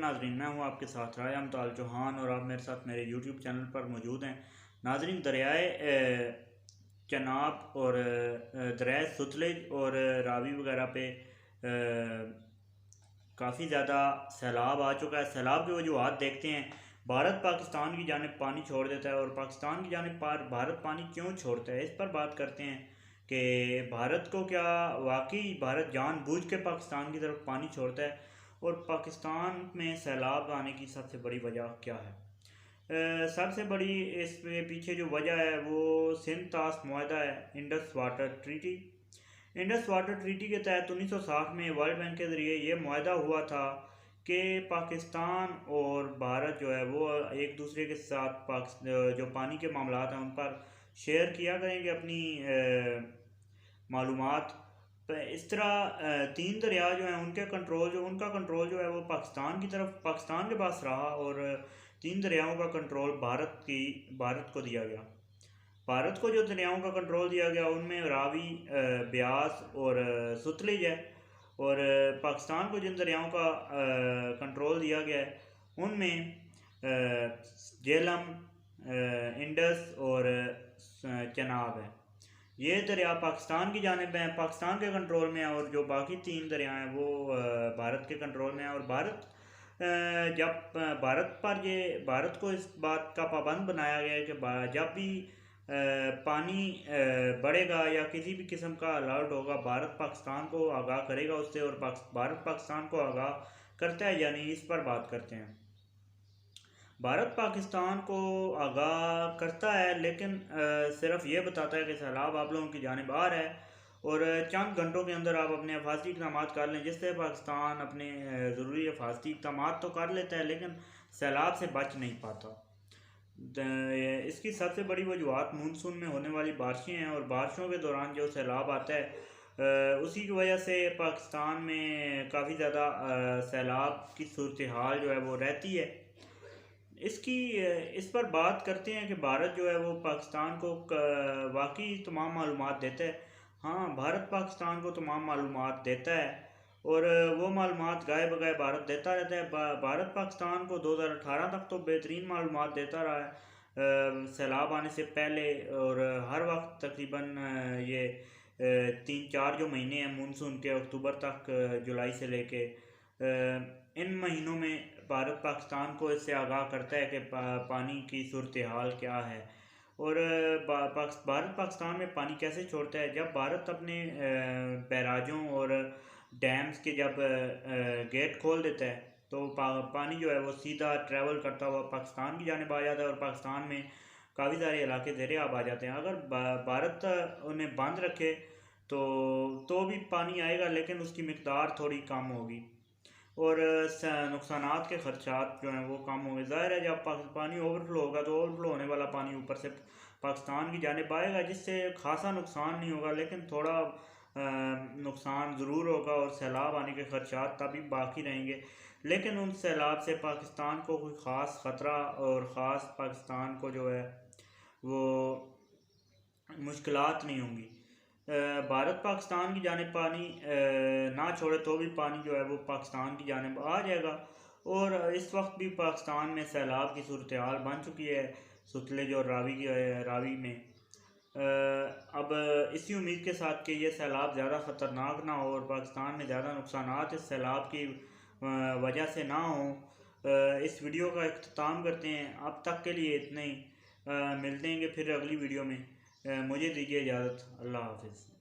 नाजरीन, मैं हूं आपके साथ राय अमताल चौहान और आप मेरे साथ मेरे यूट्यूब चैनल पर मौजूद हैं। नाजरीन, दरियाए चनाब और दरियाए सतलुज और रावी वगैरह पे काफ़ी ज़्यादा सैलाब आ चुका है। सैलाब की वजूहत देखते हैं। भारत पाकिस्तान की जानिब पानी छोड़ देता है और पाकिस्तान की जानिब भारत पानी क्यों छोड़ता है, इस पर बात करते हैं कि भारत को क्या वाकई भारत जानबूझ के पाकिस्तान की तरफ पानी छोड़ता है और पाकिस्तान में सैलाब आने की सबसे बड़ी वजह क्या है। सबसे बड़ी इसके पीछे जो वजह है वो सिंध तास मुआहदा है, Indus water treaty. Indus water treaty के तहत 1960 में वर्ल्ड बैंक के ज़रिए ये मुआहदा हुआ था कि पाकिस्तान और भारत जो है वो एक दूसरे के साथ जो पानी के मामलात हैं उन पर शेयर किया करेंगे अपनी मालूमात। तो इस तरह तीन दरिया जो हैं उनका कंट्रोल जो है वो पाकिस्तान के पास रहा और तीन दरियाओं का कंट्रोल भारत को दिया गया। भारत को जो दरियाओं का कंट्रोल दिया गया उनमें रावी, ब्यास और सतलुज है। और पाकिस्तान को जिन दरियाओं का कंट्रोल दिया गया है उनमें झेलम, इंडस और चनाब है। ये दरिया पाकिस्तान की जानिब हैं, पाकिस्तान के कंट्रोल में है और जो बाकी तीन दरिया हैं वो भारत के कंट्रोल में है। और जब भारत को इस बात का पाबंद बनाया गया है कि जब भी पानी बढ़ेगा या किसी भी किस्म का अलर्ट होगा, भारत पाकिस्तान को आगाह करेगा उससे और भारत पाकिस्तान को आगाह करता है, यानी इस पर बात करते हैं। भारत पाकिस्तान को आगाह करता है लेकिन सिर्फ ये बताता है कि सैलाब आप लोगों की जानिब आ रहा है और चंद घंटों के अंदर आप अपने हिफाजती इक़दाम कर लें, जिससे पाकिस्तान अपने ज़रूरी हिफाजती इक़दाम तो कर लेता है लेकिन सैलाब से बच नहीं पाता। इसकी सबसे बड़ी वजूहत मानसून में होने वाली बारिशें हैं और बारिशों के दौरान जो सैलाब आता है उसी की वजह से पाकिस्तान में काफ़ी ज़्यादा सैलाब की सूरत हाल जो है वो रहती है। इस पर बात करते हैं कि भारत जो है वो पाकिस्तान को वाकई तमाम मालूमात देता है। हाँ, भारत पाकिस्तान को तमाम मालूमात देता है और वो मालूमात गाए बगाए भारत देता रहता है। भारत पाकिस्तान को 2018 तक तो बेहतरीन मालूमात देता रहा है सैलाब आने से पहले और हर वक्त तकरीबन ये 3-4 जो महीने हैं मानसून के, अक्टूबर तक, जुलाई से लेके इन महीनों में भारत पाकिस्तान को इससे आगाह करता है कि पानी की सूरत हाल क्या है और भारत पाकिस्तान में पानी कैसे छोड़ता है। जब भारत अपने बैराजों और डैम्स के जब गेट खोल देता है तो पानी जो है वो सीधा ट्रैवल करता हुआ पाकिस्तान की जानिब आ जाता है और पाकिस्तान में काफ़ी सारे इलाके ज़ेरे आब आ जाते हैं। अगर भारत उन्हें बंद रखे तो भी पानी आएगा लेकिन उसकी मिकदार थोड़ी कम होगी और नुकसानात के खर्चात जो हैं वो कम होंगे। ज़ाहिर है जब पानी ओवरफ्लो होगा तो ओवरफ्लो होने वाला पानी ऊपर से पाकिस्तान की जानिब आएगा, जिससे खासा नुकसान नहीं होगा लेकिन थोड़ा नुकसान ज़रूर होगा और सैलाब आने के खर्चात तभी बाकी रहेंगे। लेकिन उन सैलाब से पाकिस्तान को कोई ख़ास ख़तरा और ख़ास पाकिस्तान को जो है वो मुश्किलात नहीं होंगी। भारत पाकिस्तान की जानिब पानी ना छोड़े तो भी पानी जो है वो पाकिस्तान की जानिब आ जाएगा और इस वक्त भी पाकिस्तान में सैलाब की सूरत हाल बन चुकी है सतलुज और रावी में। अब इसी उम्मीद के साथ कि ये सैलाब ज़्यादा ख़तरनाक ना हो और पाकिस्तान में ज़्यादा नुकसानात इस सैलाब की वजह से ना हो, इस वीडियो का इख्तिताम करते हैं। अब तक के लिए इतना ही, मिलते हैं फिर अगली वीडियो में। मुझे दीजिए इजाज़त। अल्लाह हाफ़िज़।